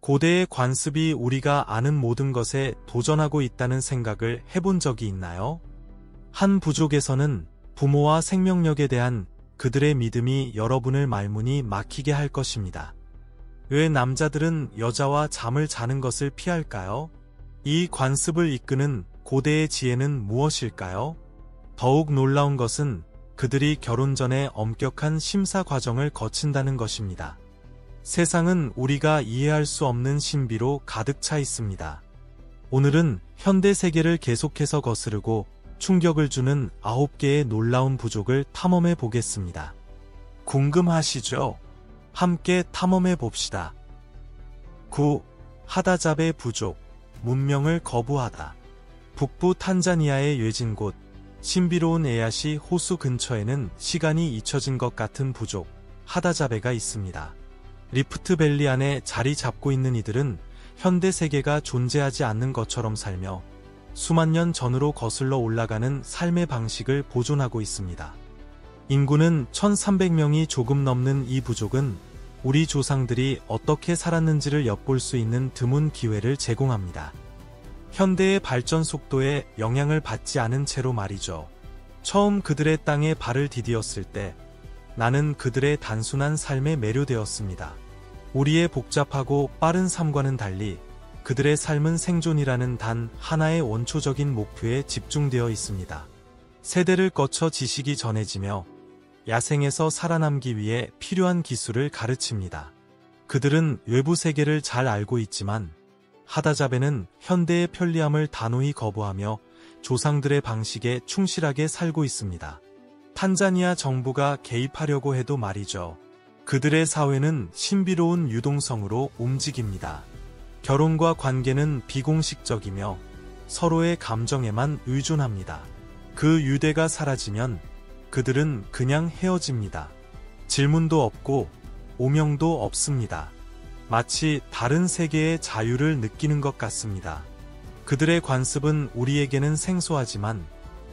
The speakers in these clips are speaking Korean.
고대의 관습이 우리가 아는 모든 것에 도전하고 있다는 생각을 해본 적이 있나요? 한 부족에서는 부모와 생명력에 대한 그들의 믿음이 여러분을 말문이 막히게 할 것입니다. 왜 남자들은 여자와 잠을 자는 것을 피할까요? 이 관습을 이끄는 고대의 지혜는 무엇일까요? 더욱 놀라운 것은 그들이 결혼 전에 엄격한 심사 과정을 거친다는 것입니다. 세상은 우리가 이해할 수 없는 신비로 가득 차 있습니다. 오늘은 현대 세계를 계속해서 거스르고 충격을 주는 9개의 놀라운 부족을 탐험해 보겠습니다. 궁금하시죠? 함께 탐험해 봅시다. 9. 하다잡의 부족, 문명을 거부하다. 북부 탄자니아의 외진 곳, 신비로운 에야시 호수 근처에는 시간이 잊혀진 것 같은 부족, 하다자베가 있습니다. 리프트밸리 안에 자리 잡고 있는 이들은 현대 세계가 존재하지 않는 것처럼 살며 수만 년 전으로 거슬러 올라가는 삶의 방식을 보존하고 있습니다. 인구는 1300명이 조금 넘는 이 부족은 우리 조상들이 어떻게 살았는지를 엿볼 수 있는 드문 기회를 제공합니다. 현대의 발전 속도에 영향을 받지 않은 채로 말이죠. 처음 그들의 땅에 발을 디디었을 때 나는 그들의 단순한 삶에 매료되었습니다. 우리의 복잡하고 빠른 삶과는 달리 그들의 삶은 생존이라는 단 하나의 원초적인 목표에 집중되어 있습니다. 세대를 거쳐 지식이 전해지며 야생에서 살아남기 위해 필요한 기술을 가르칩니다. 그들은 외부 세계를 잘 알고 있지만 하다자베는 현대의 편리함을 단호히 거부하며 조상들의 방식에 충실하게 살고 있습니다. 탄자니아 정부가 개입하려고 해도 말이죠. 그들의 사회는 신비로운 유동성으로 움직입니다. 결혼과 관계는 비공식적이며 서로의 감정에만 의존합니다. 그 유대가 사라지면 그들은 그냥 헤어집니다. 질문도 없고 오명도 없습니다. 마치 다른 세계의 자유를 느끼는 것 같습니다. 그들의 관습은 우리에게는 생소하지만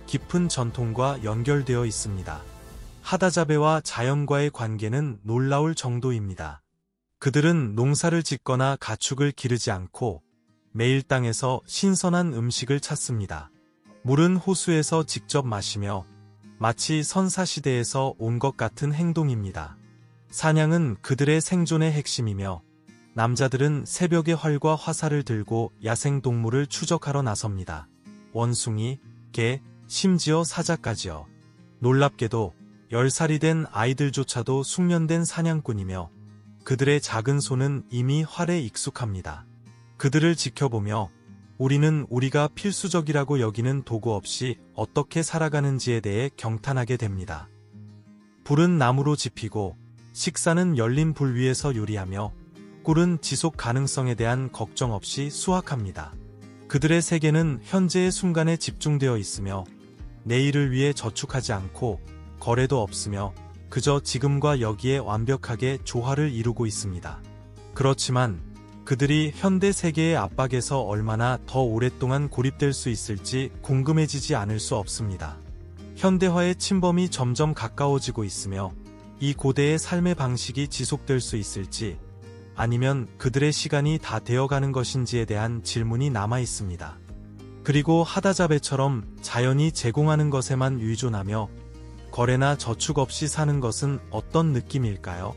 깊은 전통과 연결되어 있습니다. 하다자베와 자연과의 관계는 놀라울 정도입니다. 그들은 농사를 짓거나 가축을 기르지 않고 매일 땅에서 신선한 음식을 찾습니다. 물은 호수에서 직접 마시며 마치 선사시대에서 온 것 같은 행동입니다. 사냥은 그들의 생존의 핵심이며 남자들은 새벽에 활과 화살을 들고 야생동물을 추적하러 나섭니다. 원숭이, 개, 심지어 사자까지요. 놀랍게도 10살이 된 아이들조차도 숙련된 사냥꾼이며 그들의 작은 손은 이미 활에 익숙합니다. 그들을 지켜보며 우리는 우리가 필수적이라고 여기는 도구 없이 어떻게 살아가는지에 대해 경탄하게 됩니다. 불은 나무로 지피고 식사는 열린 불 위에서 요리하며 꿀은 지속 가능성에 대한 걱정 없이 수확합니다. 그들의 세계는 현재의 순간에 집중되어 있으며 내일을 위해 저축하지 않고 거래도 없으며 그저 지금과 여기에 완벽하게 조화를 이루고 있습니다. 그렇지만 그들이 현대 세계의 압박에서 얼마나 더 오랫동안 고립될 수 있을지 궁금해지지 않을 수 없습니다. 현대화의 침범이 점점 가까워지고 있으며 이 고대의 삶의 방식이 지속될 수 있을지 아니면 그들의 시간이 다 되어가는 것인지에 대한 질문이 남아 있습니다. 그리고 하다자베처럼 자연이 제공하는 것에만 의존하며 거래나 저축 없이 사는 것은 어떤 느낌일까요?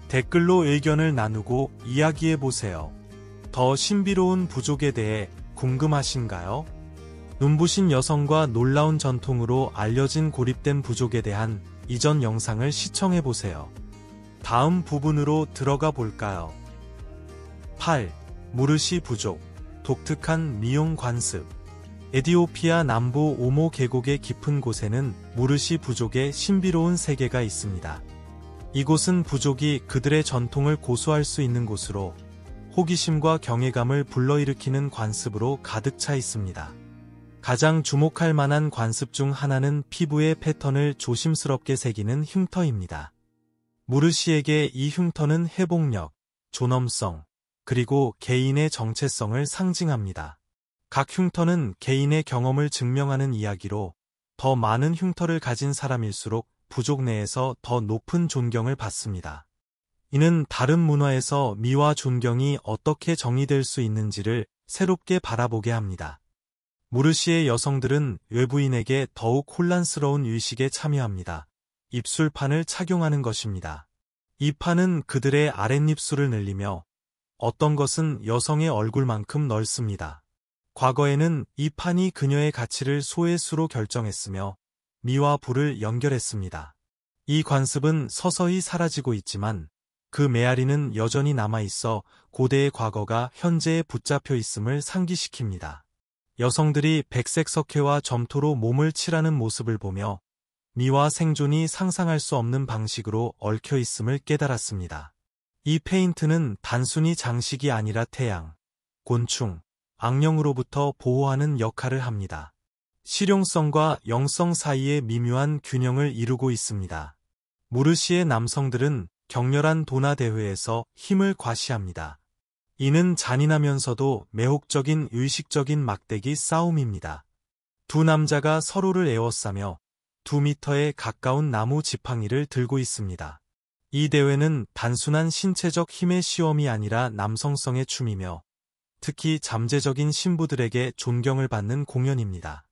댓글로 의견을 나누고 이야기해보세요. 더 신비로운 부족에 대해 궁금하신가요? 눈부신 여성과 놀라운 전통으로 알려진 고립된 부족에 대한 이전 영상을 시청해보세요. 다음 부분으로 들어가 볼까요? 8. 무르시 부족, 독특한 미용 관습. 에티오피아 남부 오모 계곡의 깊은 곳에는 무르시 부족의 신비로운 세계가 있습니다. 이곳은 부족이 그들의 전통을 고수할 수 있는 곳으로 호기심과 경외감을 불러일으키는 관습으로 가득 차 있습니다. 가장 주목할 만한 관습 중 하나는 피부의 패턴을 조심스럽게 새기는 흉터입니다. 무르시에게 이 흉터는 회복력, 존엄성, 그리고 개인의 정체성을 상징합니다. 각 흉터는 개인의 경험을 증명하는 이야기로 더 많은 흉터를 가진 사람일수록 부족 내에서 더 높은 존경을 받습니다. 이는 다른 문화에서 미와 존경이 어떻게 정의될 수 있는지를 새롭게 바라보게 합니다. 무르시의 여성들은 외부인에게 더욱 혼란스러운 의식에 참여합니다. 입술판을 착용하는 것입니다. 이 판은 그들의 아랫입술을 늘리며 어떤 것은 여성의 얼굴만큼 넓습니다. 과거에는 이 판이 그녀의 가치를 소의 수로 결정했으며 미와 부를 연결했습니다. 이 관습은 서서히 사라지고 있지만 그 메아리는 여전히 남아있어 고대의 과거가 현재에 붙잡혀 있음을 상기시킵니다. 여성들이 백색 석회와 점토로 몸을 칠하는 모습을 보며 미와 생존이 상상할 수 없는 방식으로 얽혀 있음을 깨달았습니다. 이 페인트는 단순히 장식이 아니라 태양, 곤충, 악령으로부터 보호하는 역할을 합니다. 실용성과 영성 사이의 미묘한 균형을 이루고 있습니다. 무르시의 남성들은 격렬한 도나 대회에서 힘을 과시합니다. 이는 잔인하면서도 매혹적인 의식적인 막대기 싸움입니다. 두 남자가 서로를 에워싸며 2미터에 가까운 나무 지팡이를 들고 있습니다. 이 대회는 단순한 신체적 힘의 시험이 아니라 남성성의 춤이며 특히 잠재적인 신부들에게 존경을 받는 공연입니다.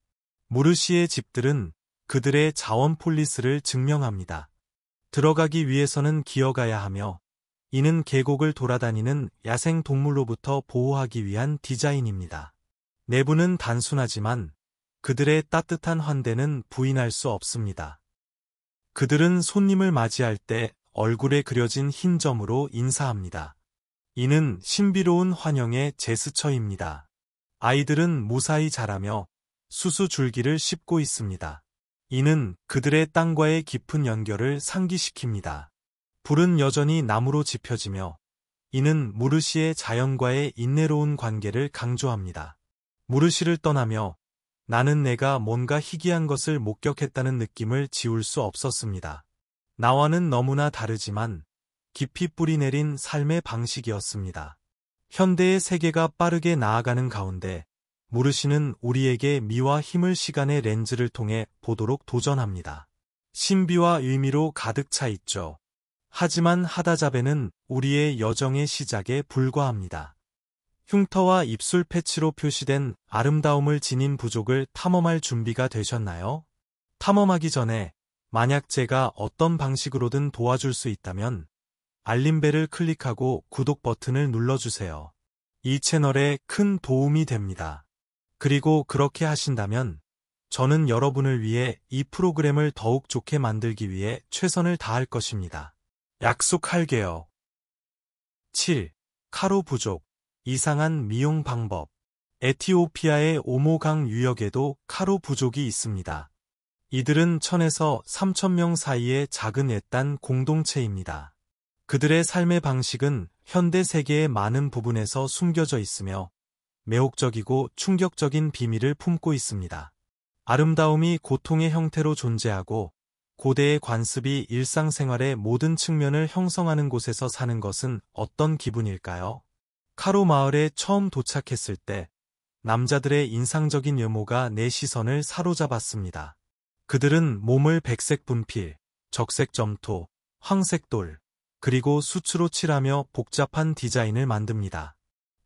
무르시의 집들은 그들의 자원 폴리스를 증명합니다. 들어가기 위해서는 기어가야 하며 이는 계곡을 돌아다니는 야생 동물로부터 보호하기 위한 디자인입니다. 내부는 단순하지만 그들의 따뜻한 환대는 부인할 수 없습니다. 그들은 손님을 맞이할 때 얼굴에 그려진 흰 점으로 인사합니다. 이는 신비로운 환영의 제스처입니다. 아이들은 무사히 자라며 수수 줄기를 씹고 있습니다. 이는 그들의 땅과의 깊은 연결을 상기시킵니다. 불은 여전히 나무로 지펴지며 이는 무르시의 자연과의 인내로운 관계를 강조합니다. 무르시를 떠나며 나는 내가 뭔가 희귀한 것을 목격했다는 느낌을 지울 수 없었습니다. 나와는 너무나 다르지만 깊이 뿌리내린 삶의 방식이었습니다. 현대의 세계가 빠르게 나아가는 가운데 무르시는 우리에게 미와 힘을 시간의 렌즈를 통해 보도록 도전합니다. 신비와 의미로 가득 차 있죠. 하지만 하다자베는 우리의 여정의 시작에 불과합니다. 흉터와 입술 패치로 표시된 아름다움을 지닌 부족을 탐험할 준비가 되셨나요? 탐험하기 전에 만약 제가 어떤 방식으로든 도와줄 수 있다면 알림벨을 클릭하고 구독 버튼을 눌러주세요. 이 채널에 큰 도움이 됩니다. 그리고 그렇게 하신다면 저는 여러분을 위해 이 프로그램을 더욱 좋게 만들기 위해 최선을 다할 것입니다. 약속할게요. 7. 카로 부족, 이상한 미용 방법. 에티오피아의 오모강 유역에도 카로 부족이 있습니다. 이들은 1000에서 3000명 사이의 작은 애딴 공동체입니다. 그들의 삶의 방식은 현대 세계의 많은 부분에서 숨겨져 있으며 매혹적이고 충격적인 비밀을 품고 있습니다. 아름다움이 고통의 형태로 존재하고 고대의 관습이 일상생활의 모든 측면을 형성하는 곳에서 사는 것은 어떤 기분일까요? 카로 마을에 처음 도착했을 때 남자들의 인상적인 외모가 내 시선을 사로잡았습니다. 그들은 몸을 백색 분필, 적색 점토, 황색 돌, 그리고 수치로 칠하며 복잡한 디자인을 만듭니다.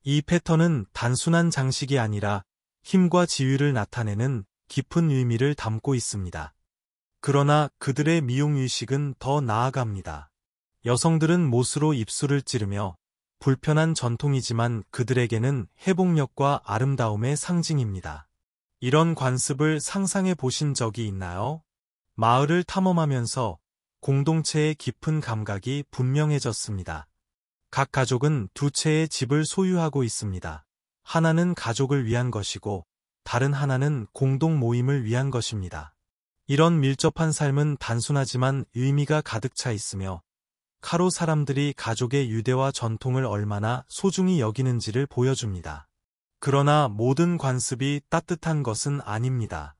이 패턴은 단순한 장식이 아니라 힘과 지위를 나타내는 깊은 의미를 담고 있습니다. 그러나 그들의 미용의식은 더 나아갑니다. 여성들은 못으로 입술을 찌르며 불편한 전통이지만 그들에게는 회복력과 아름다움의 상징입니다. 이런 관습을 상상해 보신 적이 있나요? 마을을 탐험하면서 공동체의 깊은 감각이 분명해졌습니다. 각 가족은 두 채의 집을 소유하고 있습니다. 하나는 가족을 위한 것이고 다른 하나는 공동 모임을 위한 것입니다. 이런 밀접한 삶은 단순하지만 의미가 가득 차 있으며 카로 사람들이 가족의 유대와 전통을 얼마나 소중히 여기는지를 보여줍니다. 그러나 모든 관습이 따뜻한 것은 아닙니다.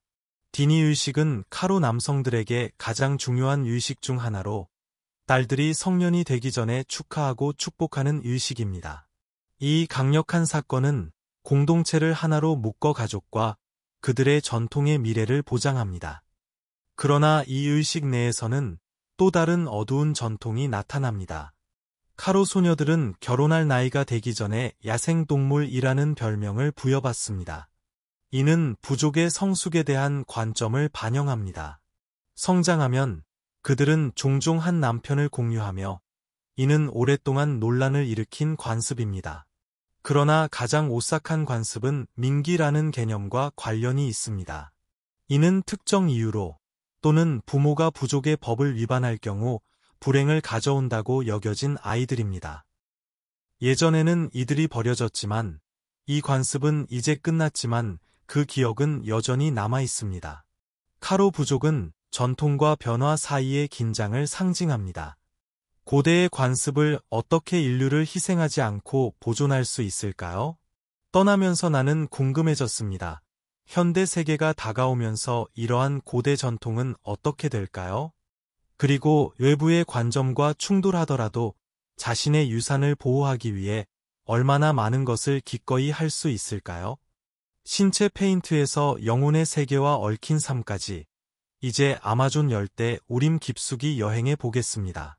디니 의식은 카로 남성들에게 가장 중요한 의식 중 하나로 딸들이 성년이 되기 전에 축하하고 축복하는 의식입니다. 이 강력한 사건은 공동체를 하나로 묶어 가족과 그들의 전통의 미래를 보장합니다. 그러나 이 의식 내에서는 또 다른 어두운 전통이 나타납니다. 카로 소녀들은 결혼할 나이가 되기 전에 야생동물이라는 별명을 부여받습니다. 이는 부족의 성숙에 대한 관점을 반영합니다. 성장하면 그들은 종종 한 남편을 공유하며 이는 오랫동안 논란을 일으킨 관습입니다. 그러나 가장 오싹한 관습은 민기라는 개념과 관련이 있습니다. 이는 특정 이유로 또는 부모가 부족의 법을 위반할 경우 불행을 가져온다고 여겨진 아이들입니다. 예전에는 이들이 버려졌지만 이 관습은 이제 끝났지만 그 기억은 여전히 남아 있습니다. 카로 부족은 전통과 변화 사이의 긴장을 상징합니다. 고대의 관습을 어떻게 인류를 희생하지 않고 보존할 수 있을까요? 떠나면서 나는 궁금해졌습니다. 현대 세계가 다가오면서 이러한 고대 전통은 어떻게 될까요? 그리고 외부의 관점과 충돌하더라도 자신의 유산을 보호하기 위해 얼마나 많은 것을 기꺼이 할 수 있을까요? 신체 페인트에서 영혼의 세계와 얽힌 삶까지 이제 아마존 열대 우림 깊숙이 여행해 보겠습니다.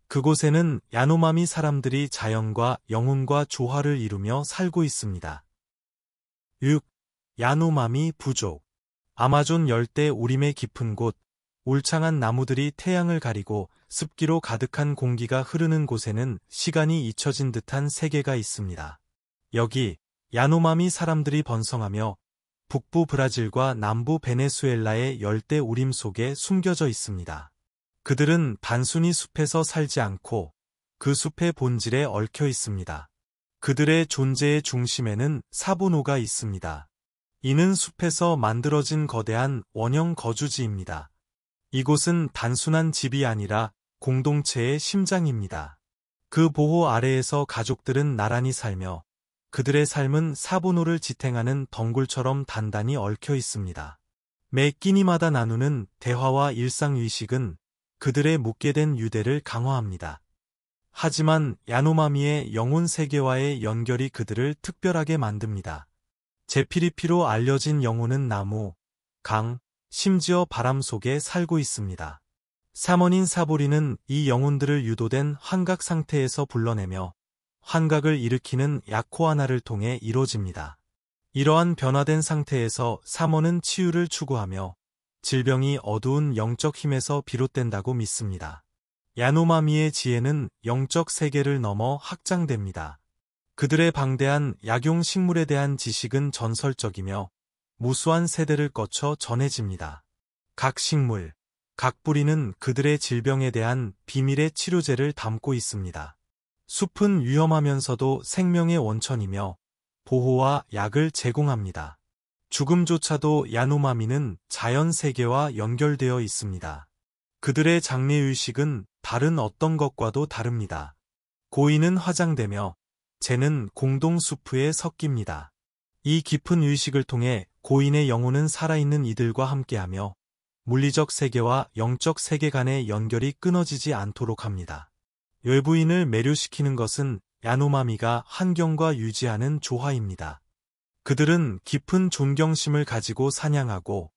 그곳에는 야노마미 사람들이 자연과 영혼과 조화를 이루며 살고 있습니다. 6. 야노마미 부족. 아마존 열대 우림의 깊은 곳, 울창한 나무들이 태양을 가리고 습기로 가득한 공기가 흐르는 곳에는 시간이 잊혀진 듯한 세계가 있습니다. 여기 야노마미 사람들이 번성하며 북부 브라질과 남부 베네수엘라의 열대 우림 속에 숨겨져 있습니다. 그들은 단순히 숲에서 살지 않고 그 숲의 본질에 얽혀 있습니다. 그들의 존재의 중심에는 사보노가 있습니다. 이는 숲에서 만들어진 거대한 원형 거주지입니다. 이곳은 단순한 집이 아니라 공동체의 심장입니다. 그 보호 아래에서 가족들은 나란히 살며 그들의 삶은 사보노를 지탱하는 덩굴처럼 단단히 얽혀 있습니다. 매 끼니마다 나누는 대화와 일상의식은 그들의 묻게 된 유대를 강화합니다. 하지만 야노마미의 영혼 세계와의 연결이 그들을 특별하게 만듭니다. 제피리피로 알려진 영혼은 나무, 강, 심지어 바람 속에 살고 있습니다. 사머닌 사보리는 이 영혼들을 유도된 환각 상태에서 불러내며 환각을 일으키는 야코하나를 통해 이루어집니다. 이러한 변화된 상태에서 사머는 치유를 추구하며 질병이 어두운 영적 힘에서 비롯된다고 믿습니다. 야노마미의 지혜는 영적 세계를 넘어 확장됩니다. 그들의 방대한 약용 식물에 대한 지식은 전설적이며 무수한 세대를 거쳐 전해집니다. 각 식물, 각 뿌리는 그들의 질병에 대한 비밀의 치료제를 담고 있습니다. 숲은 위험하면서도 생명의 원천이며 보호와 약을 제공합니다. 죽음조차도 야노마미는 자연 세계와 연결되어 있습니다. 그들의 장례의식은 다른 어떤 것과도 다릅니다. 고인은 화장되며 재는 공동 수프에 섞입니다. 이 깊은 의식을 통해 고인의 영혼은 살아있는 이들과 함께하며 물리적 세계와 영적 세계 간의 연결이 끊어지지 않도록 합니다. 외부인을 매료시키는 것은 야노마미가 환경과 유지하는 조화입니다. 그들은 깊은 존경심을 가지고 사냥하고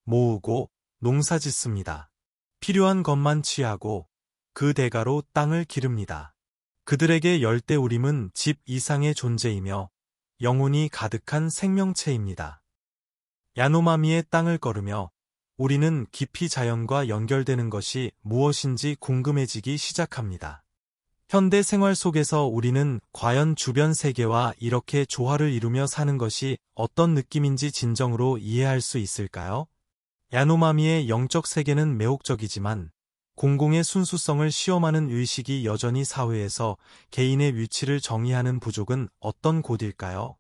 모으고 농사짓습니다. 필요한 것만 취하고 그 대가로 땅을 기릅니다. 그들에게 열대우림은 집 이상의 존재이며 영혼이 가득한 생명체입니다. 야노마미의 땅을 걸으며 우리는 깊이 자연과 연결되는 것이 무엇인지 궁금해지기 시작합니다. 현대 생활 속에서 우리는 과연 주변 세계와 이렇게 조화를 이루며 사는 것이 어떤 느낌인지 진정으로 이해할 수 있을까요? 야노마미의 영적 세계는 매혹적이지만 공공의 순수성을 시험하는 의식이 여전히 사회에서 개인의 위치를 정의하는 부족은 어떤 곳일까요?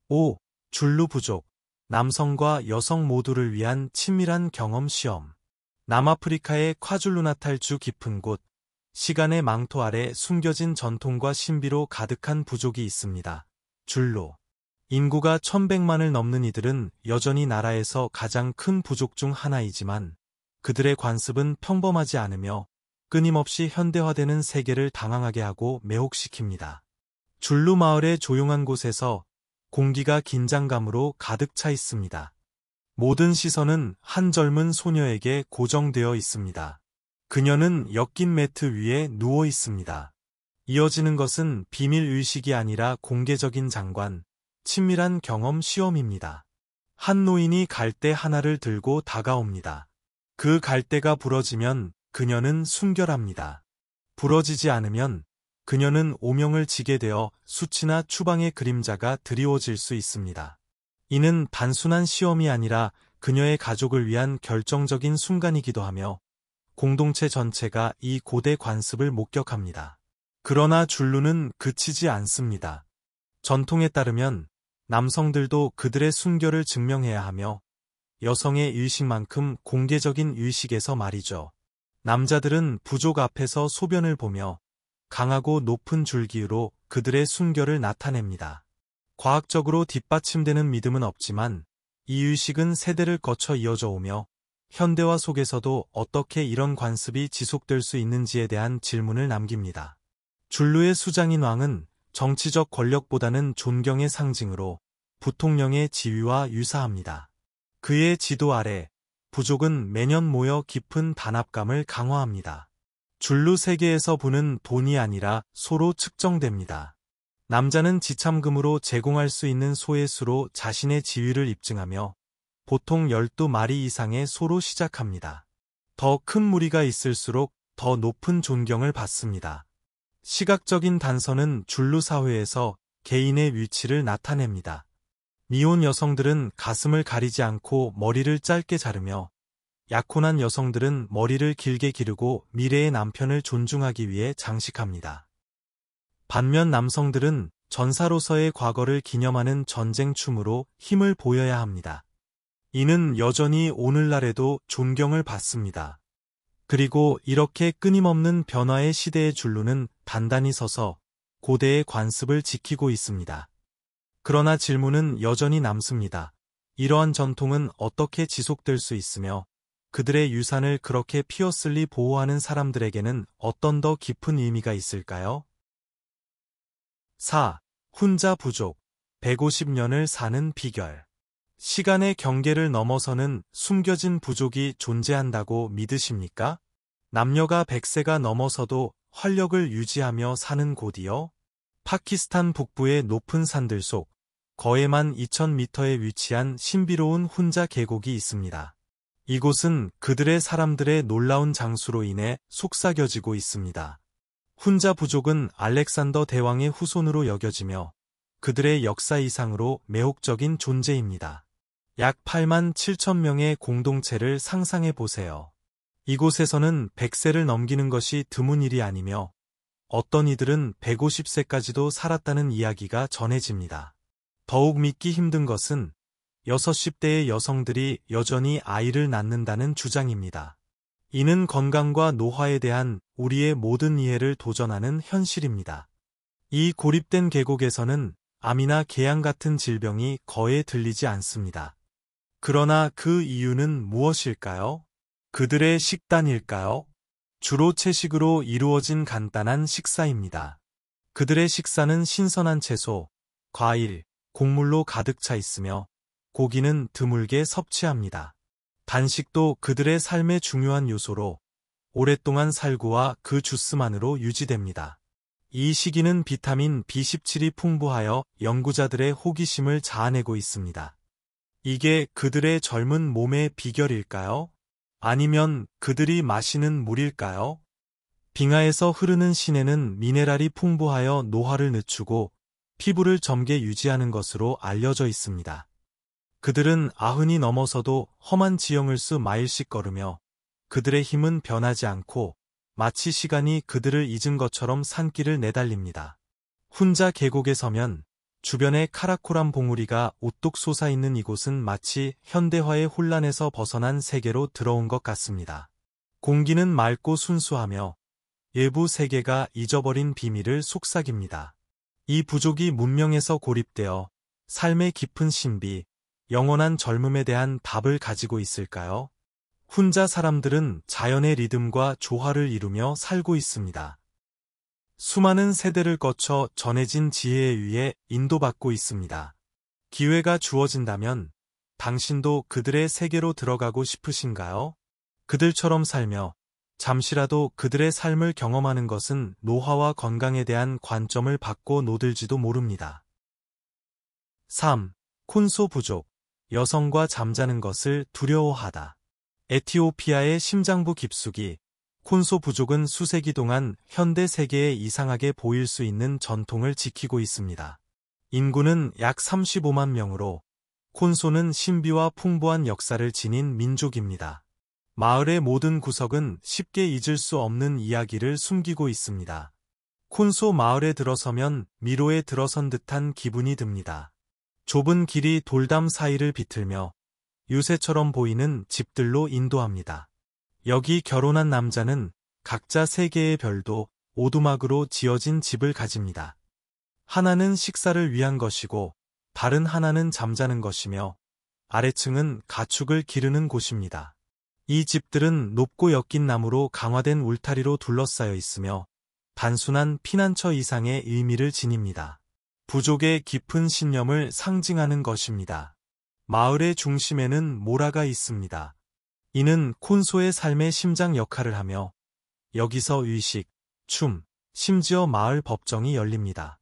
5. 줄루 부족. 남성과 여성 모두를 위한 친밀한 경험 시험. 남아프리카의 콰줄루나탈주 깊은 곳, 시간의 망토 아래 숨겨진 전통과 신비로 가득한 부족이 있습니다. 줄루. 인구가 1100만을 넘는 이들은 여전히 나라에서 가장 큰 부족 중 하나이지만 그들의 관습은 평범하지 않으며 끊임없이 현대화되는 세계를 당황하게 하고 매혹시킵니다. 줄루 마을의 조용한 곳에서 공기가 긴장감으로 가득 차 있습니다. 모든 시선은 한 젊은 소녀에게 고정되어 있습니다. 그녀는 엮인 매트 위에 누워 있습니다. 이어지는 것은 비밀 의식이 아니라 공개적인 장관, 친밀한 경험 시험입니다. 한 노인이 갈대 하나를 들고 다가옵니다. 그 갈대가 부러지면 그녀는 순결합니다. 부러지지 않으면 그녀는 오명을 지게 되어 수치나 추방의 그림자가 드리워질 수 있습니다. 이는 단순한 시험이 아니라 그녀의 가족을 위한 결정적인 순간이기도 하며 공동체 전체가 이 고대 관습을 목격합니다. 그러나 줄루는 그치지 않습니다. 전통에 따르면 남성들도 그들의 순결을 증명해야 하며 여성의 의식만큼 공개적인 의식에서 말이죠. 남자들은 부족 앞에서 소변을 보며 강하고 높은 줄기로 그들의 순결을 나타냅니다. 과학적으로 뒷받침되는 믿음은 없지만 이 의식은 세대를 거쳐 이어져 오며 현대화 속에서도 어떻게 이런 관습이 지속될 수 있는지에 대한 질문을 남깁니다. 줄루의 수장인 왕은 정치적 권력보다는 존경의 상징으로 부통령의 지위와 유사합니다. 그의 지도 아래 부족은 매년 모여 깊은 단합감을 강화합니다. 줄루 세계에서 부는 돈이 아니라 소로 측정됩니다. 남자는 지참금으로 제공할 수 있는 소의 수로 자신의 지위를 입증하며 보통 12마리 이상의 소로 시작합니다. 더 큰 무리가 있을수록 더 높은 존경을 받습니다. 시각적인 단서는 줄루 사회에서 개인의 위치를 나타냅니다. 미혼 여성들은 가슴을 가리지 않고 머리를 짧게 자르며 약혼한 여성들은 머리를 길게 기르고 미래의 남편을 존중하기 위해 장식합니다. 반면 남성들은 전사로서의 과거를 기념하는 전쟁 춤으로 힘을 보여야 합니다. 이는 여전히 오늘날에도 존경을 받습니다. 그리고 이렇게 끊임없는 변화의 시대의 줄루는 단단히 서서 고대의 관습을 지키고 있습니다. 그러나 질문은 여전히 남습니다. 이러한 전통은 어떻게 지속될 수 있으며 그들의 유산을 그렇게 피어슬리 보호하는 사람들에게는 어떤 더 깊은 의미가 있을까요? 4. 혼자 부족, 150년을 사는 비결. 시간의 경계를 넘어서는 숨겨진 부족이 존재한다고 믿으십니까? 남녀가 100세가 넘어서도 활력을 유지하며 사는 곳이요? 파키스탄 북부의 높은 산들 속 거해만 2000m에 위치한 신비로운 훈자 계곡이 있습니다. 이곳은 그들의 사람들의 놀라운 장수로 인해 속삭여지고 있습니다. 훈자 부족은 알렉산더 대왕의 후손으로 여겨지며 그들의 역사 이상으로 매혹적인 존재입니다. 약 8만 7천 명의 공동체를 상상해 보세요. 이곳에서는 100세를 넘기는 것이 드문 일이 아니며 어떤 이들은 150세까지도 살았다는 이야기가 전해집니다. 더욱 믿기 힘든 것은 60대의 여성들이 여전히 아이를 낳는다는 주장입니다. 이는 건강과 노화에 대한 우리의 모든 이해를 도전하는 현실입니다. 이 고립된 계곡에서는 암이나 궤양 같은 질병이 거의 들리지 않습니다. 그러나 그 이유는 무엇일까요? 그들의 식단일까요? 주로 채식으로 이루어진 간단한 식사입니다. 그들의 식사는 신선한 채소, 과일, 곡물로 가득 차 있으며 고기는 드물게 섭취합니다. 단식도 그들의 삶의 중요한 요소로 오랫동안 살구와 그 주스만으로 유지됩니다. 이 시기는 비타민 B17이 풍부하여 연구자들의 호기심을 자아내고 있습니다. 이게 그들의 젊은 몸의 비결일까요? 아니면 그들이 마시는 물일까요? 빙하에서 흐르는 시내는 미네랄이 풍부하여 노화를 늦추고 피부를 젊게 유지하는 것으로 알려져 있습니다. 그들은 90이 넘어서도 험한 지형을 수 마일씩 걸으며 그들의 힘은 변하지 않고 마치 시간이 그들을 잊은 것처럼 산길을 내달립니다. 훈자 계곡에 서면 주변에 카라콜한 봉우리가 우뚝 솟아있는 이곳은 마치 현대화의 혼란에서 벗어난 세계로 들어온 것 같습니다. 공기는 맑고 순수하며 일부 세계가 잊어버린 비밀을 속삭입니다. 이 부족이 문명에서 고립되어 삶의 깊은 신비, 영원한 젊음에 대한 답을 가지고 있을까요? 훈자 사람들은 자연의 리듬과 조화를 이루며 살고 있습니다. 수많은 세대를 거쳐 전해진 지혜에 의해 인도받고 있습니다. 기회가 주어진다면 당신도 그들의 세계로 들어가고 싶으신가요? 그들처럼 살며 잠시라도 그들의 삶을 경험하는 것은 노화와 건강에 대한 관점을 바꿔 놓을지도 모릅니다. 3. 콘소 부족. 여성과 잠자는 것을 두려워하다. 에티오피아의 심장부 깊숙이 콘소 부족은 수세기 동안 현대 세계에 이상하게 보일 수 있는 전통을 지키고 있습니다. 인구는 약 35만 명으로 콘소는 신비와 풍부한 역사를 지닌 민족입니다. 마을의 모든 구석은 쉽게 잊을 수 없는 이야기를 숨기고 있습니다. 콘소 마을에 들어서면 미로에 들어선 듯한 기분이 듭니다. 좁은 길이 돌담 사이를 비틀며 유새처럼 보이는 집들로 인도합니다. 여기 결혼한 남자는 각자 3개의 별도 오두막으로 지어진 집을 가집니다. 하나는 식사를 위한 것이고 다른 하나는 잠자는 것이며 아래층은 가축을 기르는 곳입니다. 이 집들은 높고 엮인 나무로 강화된 울타리로 둘러싸여 있으며 단순한 피난처 이상의 의미를 지닙니다. 부족의 깊은 신념을 상징하는 것입니다. 마을의 중심에는 모라가 있습니다. 이는 콘소의 삶의 심장 역할을 하며 여기서 의식, 춤, 심지어 마을 법정이 열립니다.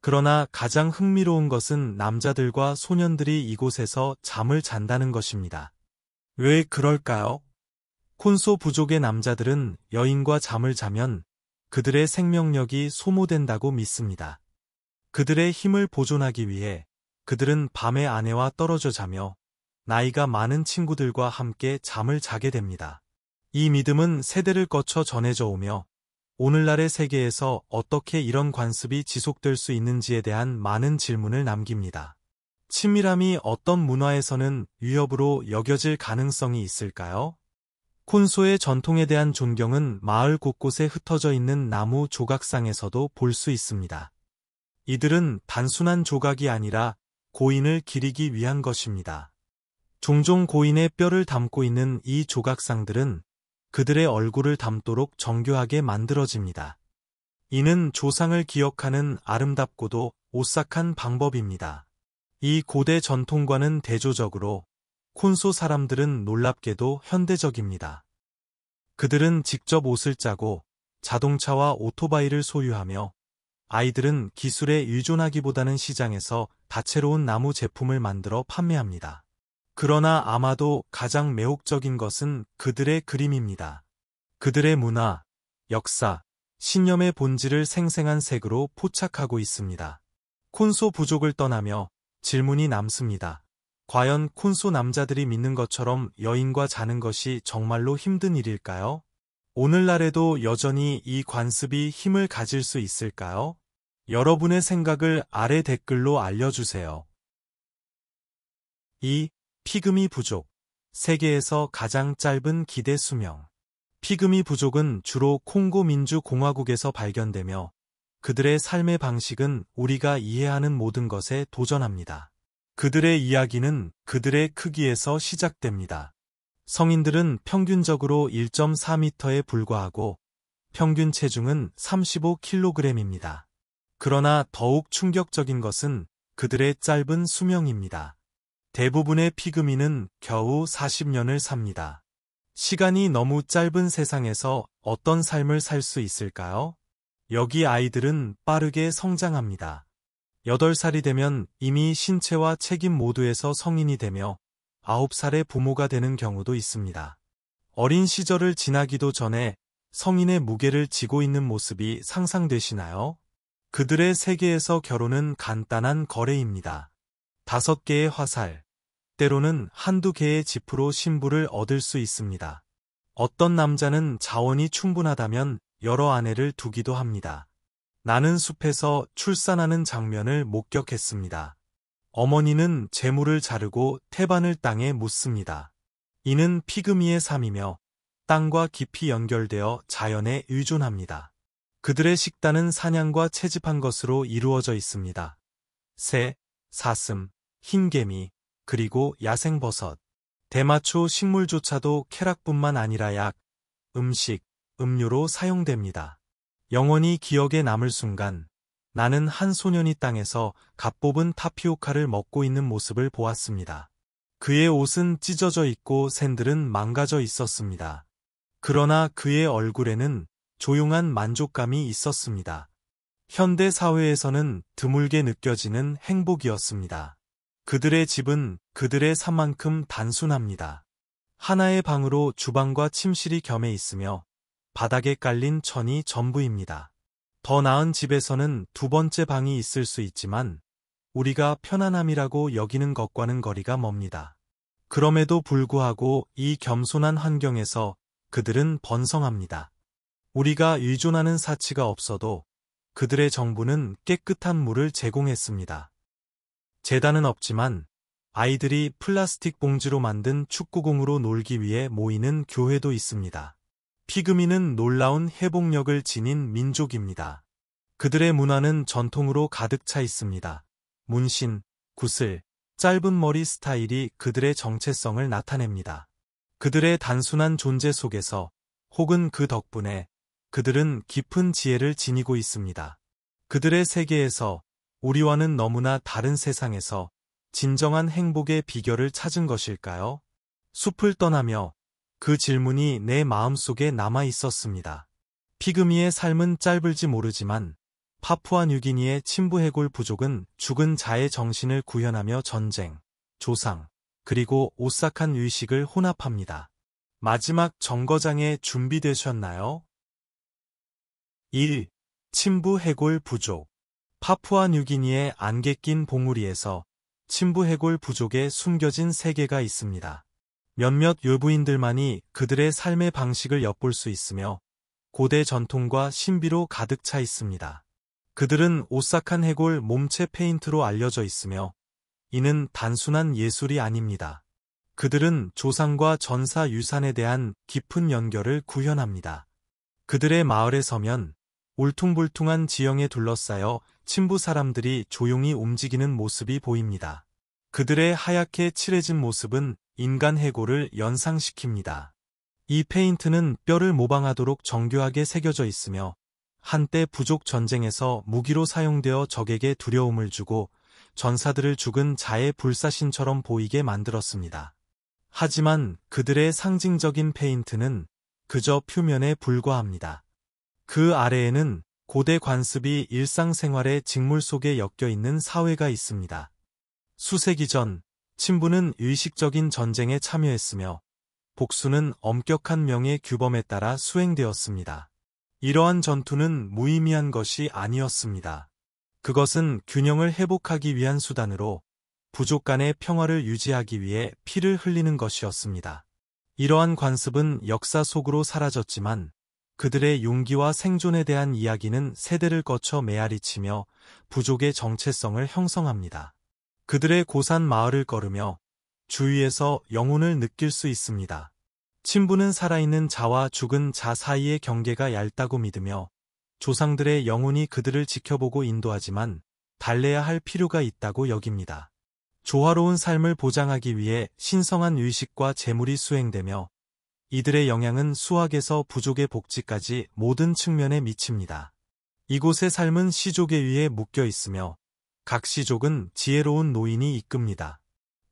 그러나 가장 흥미로운 것은 남자들과 소년들이 이곳에서 잠을 잔다는 것입니다. 왜 그럴까요? 콘소 부족의 남자들은 여인과 잠을 자면 그들의 생명력이 소모된다고 믿습니다. 그들의 힘을 보존하기 위해 그들은 밤에 아내와 떨어져 자며 나이가 많은 친구들과 함께 잠을 자게 됩니다. 이 믿음은 세대를 거쳐 전해져 오며 오늘날의 세계에서 어떻게 이런 관습이 지속될 수 있는지에 대한 많은 질문을 남깁니다. 친밀함이 어떤 문화에서는 위협으로 여겨질 가능성이 있을까요? 콘소의 전통에 대한 존경은 마을 곳곳에 흩어져 있는 나무 조각상에서도 볼 수 있습니다. 이들은 단순한 조각이 아니라 고인을 기리기 위한 것입니다. 종종 고인의 뼈를 담고 있는 이 조각상들은 그들의 얼굴을 담도록 정교하게 만들어집니다. 이는 조상을 기억하는 아름답고도 오싹한 방법입니다. 이 고대 전통과는 대조적으로 콘소 사람들은 놀랍게도 현대적입니다. 그들은 직접 옷을 짜고 자동차와 오토바이를 소유하며 아이들은 기술에 의존하기보다는 시장에서 다채로운 나무 제품을 만들어 판매합니다. 그러나 아마도 가장 매혹적인 것은 그들의 그림입니다. 그들의 문화, 역사, 신념의 본질을 생생한 색으로 포착하고 있습니다. 콘소 부족을 떠나며 질문이 남습니다. 과연 콘소 남자들이 믿는 것처럼 여인과 자는 것이 정말로 힘든 일일까요? 오늘날에도 여전히 이 관습이 힘을 가질 수 있을까요? 여러분의 생각을 아래 댓글로 알려주세요. 2. 피그미 부족. 세계에서 가장 짧은 기대 수명. 피그미 부족은 주로 콩고 민주공화국에서 발견되며 그들의 삶의 방식은 우리가 이해하는 모든 것에 도전합니다. 그들의 이야기는 그들의 크기에서 시작됩니다. 성인들은 평균적으로 1.4m에 불과하고 평균 체중은 35kg입니다. 그러나 더욱 충격적인 것은 그들의 짧은 수명입니다. 대부분의 피그미는 겨우 40년을 삽니다. 시간이 너무 짧은 세상에서 어떤 삶을 살 수 있을까요? 여기 아이들은 빠르게 성장합니다. 8살이 되면 이미 신체와 책임 모두에서 성인이 되며 9살의 부모가 되는 경우도 있습니다. 어린 시절을 지나기도 전에 성인의 무게를 지고 있는 모습이 상상되시나요? 그들의 세계에서 결혼은 간단한 거래입니다. 5개의 화살, 때로는 한두 개의 지프로 신부를 얻을 수 있습니다. 어떤 남자는 자원이 충분하다면 여러 아내를 두기도 합니다. 나는 숲에서 출산하는 장면을 목격했습니다. 어머니는 재물을 자르고 태반을 땅에 묻습니다. 이는 피그미의 삶이며 땅과 깊이 연결되어 자연에 의존합니다. 그들의 식단은 사냥과 채집한 것으로 이루어져 있습니다. 새, 사슴, 흰개미, 그리고 야생버섯. 대마초 식물조차도 쾌락뿐만 아니라 약, 음식, 음료로 사용됩니다. 영원히 기억에 남을 순간, 나는 한 소년이 땅에서 갓 뽑은 타피오카를 먹고 있는 모습을 보았습니다. 그의 옷은 찢어져 있고 샌들은 망가져 있었습니다. 그러나 그의 얼굴에는 조용한 만족감이 있었습니다. 현대 사회에서는 드물게 느껴지는 행복이었습니다. 그들의 집은 그들의 삶만큼 단순합니다. 하나의 방으로 주방과 침실이 겸해 있으며 바닥에 깔린 천이 전부입니다. 더 나은 집에서는 두 번째 방이 있을 수 있지만 우리가 편안함이라고 여기는 것과는 거리가 멉니다. 그럼에도 불구하고 이 겸손한 환경에서 그들은 번성합니다. 우리가 의존하는 사치가 없어도 그들의 정부는 깨끗한 물을 제공했습니다. 재단은 없지만 아이들이 플라스틱 봉지로 만든 축구공으로 놀기 위해 모이는 교회도 있습니다. 피그미는 놀라운 회복력을 지닌 민족입니다. 그들의 문화는 전통으로 가득 차 있습니다. 문신, 구슬, 짧은 머리 스타일이 그들의 정체성을 나타냅니다. 그들의 단순한 존재 속에서 혹은 그 덕분에 그들은 깊은 지혜를 지니고 있습니다. 그들의 세계에서 우리와는 너무나 다른 세상에서 진정한 행복의 비결을 찾은 것일까요? 숲을 떠나며 그 질문이 내 마음속에 남아 있었습니다. 피그미의 삶은 짧을지 모르지만 파푸아 뉴기니의 침부 해골 부족은 죽은 자의 정신을 구현하며 전쟁, 조상, 그리고 오싹한 의식을 혼합합니다. 마지막 정거장에 준비되셨나요? 1. 침부 해골 부족. 파푸아 뉴기니의 안개 낀 봉우리에서 침부 해골 부족의 숨겨진 세계가 있습니다. 몇몇 유부인들만이 그들의 삶의 방식을 엿볼 수 있으며 고대 전통과 신비로 가득 차 있습니다. 그들은 오싹한 해골 몸체 페인트로 알려져 있으며 이는 단순한 예술이 아닙니다. 그들은 조상과 전사 유산에 대한 깊은 연결을 구현합니다. 그들의 마을에 서면 울퉁불퉁한 지형에 둘러싸여 침부 사람들이 조용히 움직이는 모습이 보입니다. 그들의 하얗게 칠해진 모습은 인간 해골을 연상시킵니다. 이 페인트는 뼈를 모방하도록 정교하게 새겨져 있으며 한때 부족 전쟁에서 무기로 사용되어 적에게 두려움을 주고 전사들을 죽은 자의 불사신처럼 보이게 만들었습니다. 하지만 그들의 상징적인 페인트는 그저 표면에 불과합니다. 그 아래에는 고대 관습이 일상생활의 직물 속에 엮여 있는 사회가 있습니다. 수세기 전, 침부는 의식적인 전쟁에 참여했으며 복수는 엄격한 명예 규범에 따라 수행되었습니다. 이러한 전투는 무의미한 것이 아니었습니다. 그것은 균형을 회복하기 위한 수단으로 부족 간의 평화를 유지하기 위해 피를 흘리는 것이었습니다. 이러한 관습은 역사 속으로 사라졌지만 그들의 용기와 생존에 대한 이야기는 세대를 거쳐 메아리치며 부족의 정체성을 형성합니다. 그들의 고산 마을을 걸으며 주위에서 영혼을 느낄 수 있습니다. 침부는 살아있는 자와 죽은 자 사이의 경계가 얇다고 믿으며 조상들의 영혼이 그들을 지켜보고 인도하지만 달래야 할 필요가 있다고 여깁니다. 조화로운 삶을 보장하기 위해 신성한 의식과 제물이 수행되며 이들의 영향은 수학에서 부족의 복지까지 모든 측면에 미칩니다. 이곳의 삶은 시족에 의해 묶여 있으며 각 시족은 지혜로운 노인이 이끕니다.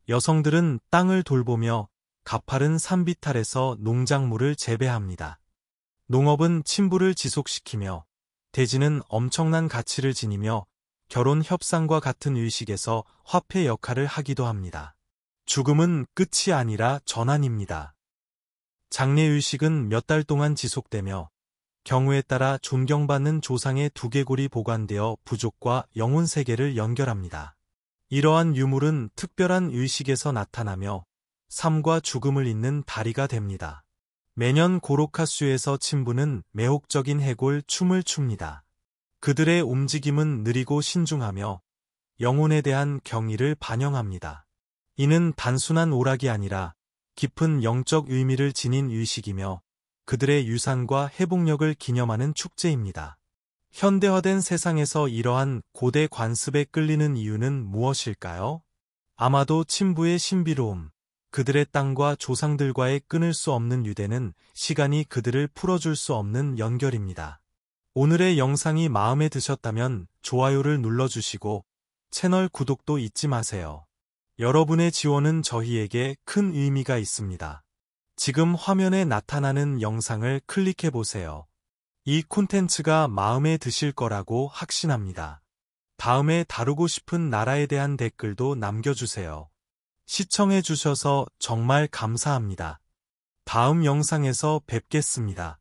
여성들은 땅을 돌보며 가파른 산비탈에서 농작물을 재배합니다. 농업은 침부를 지속시키며 대지는 엄청난 가치를 지니며 결혼 협상과 같은 의식에서 화폐 역할을 하기도 합니다. 죽음은 끝이 아니라 전환입니다. 장례의식은 몇 달 동안 지속되며 경우에 따라 존경받는 조상의 두개골이 보관되어 부족과 영혼 세계를 연결합니다. 이러한 유물은 특별한 의식에서 나타나며 삶과 죽음을 잇는 다리가 됩니다. 매년 고로카수에서 침부는 매혹적인 해골 춤을 춥니다. 그들의 움직임은 느리고 신중하며 영혼에 대한 경의를 반영합니다. 이는 단순한 오락이 아니라 깊은 영적 의미를 지닌 의식이며 그들의 유산과 회복력을 기념하는 축제입니다. 현대화된 세상에서 이러한 고대 관습에 끌리는 이유는 무엇일까요? 아마도 침부의 신비로움, 그들의 땅과 조상들과의 끊을 수 없는 유대는 시간이 그들을 풀어줄 수 없는 연결입니다. 오늘의 영상이 마음에 드셨다면 좋아요를 눌러주시고 채널 구독도 잊지 마세요. 여러분의 지원은 저희에게 큰 의미가 있습니다. 지금 화면에 나타나는 영상을 클릭해 보세요. 이 콘텐츠가 마음에 드실 거라고 확신합니다. 다음에 다루고 싶은 나라에 대한 댓글도 남겨주세요. 시청해 주셔서 정말 감사합니다. 다음 영상에서 뵙겠습니다.